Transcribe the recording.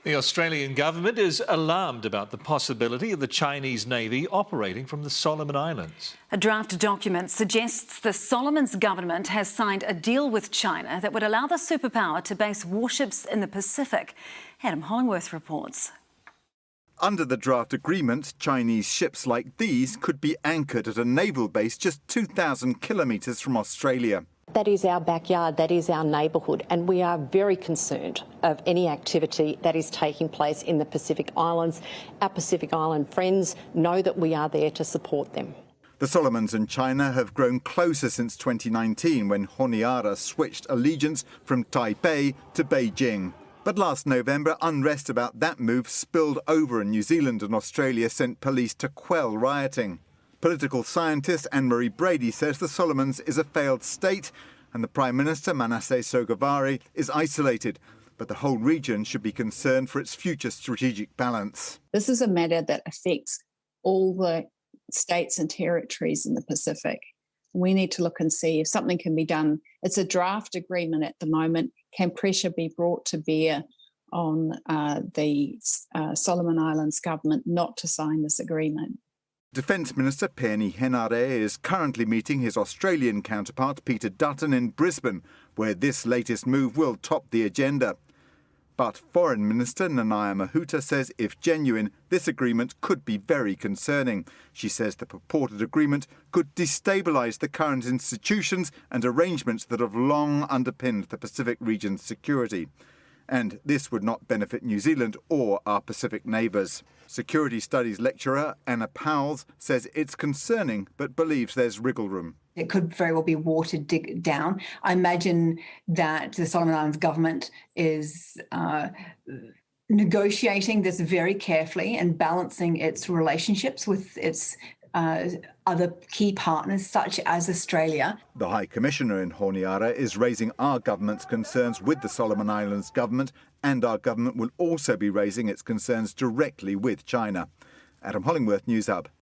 The Australian government is alarmed about the possibility of the Chinese Navy operating from the Solomon Islands. A draft document suggests the Solomons government has signed a deal with China that would allow the superpower to base warships in the Pacific. Adam Hollingworth reports. Under the draft agreement, Chinese ships like these could be anchored at a naval base just 2,000 kilometres from Australia. That is our backyard, that is our neighbourhood, and we are very concerned of any activity that is taking place in the Pacific Islands. Our Pacific Island friends know that we are there to support them. The Solomons and China have grown closer since 2019 when Honiara switched allegiance from Taipei to Beijing. But last November, unrest about that move spilled over and New Zealand and Australia sent police to quell rioting. Political scientist Anne-Marie Brady says the Solomons is a failed state and the Prime Minister, Manasseh Sogavare, is isolated. But the whole region should be concerned for its future strategic balance. This is a matter that affects all the states and territories in the Pacific. We need to look and see if something can be done. It's a draft agreement at the moment. Can pressure be brought to bear on the Solomon Islands government not to sign this agreement? Defence Minister Peeni Henare is currently meeting his Australian counterpart Peter Dutton in Brisbane, where this latest move will top the agenda. But Foreign Minister Nanaia Mahuta says if genuine, this agreement could be very concerning. She says the purported agreement could destabilise the current institutions and arrangements that have long underpinned the Pacific region's security. And this would not benefit New Zealand or our Pacific neighbours. Security Studies lecturer Anna Powles says it's concerning but believes there's wriggle room. It could very well be watered down. I imagine that the Solomon Islands government is negotiating this very carefully and balancing its relationships with its other key partners, such as Australia. The High Commissioner in Honiara is raising our government's concerns with the Solomon Islands government, and our government will also be raising its concerns directly with China. Adam Hollingworth, Newshub.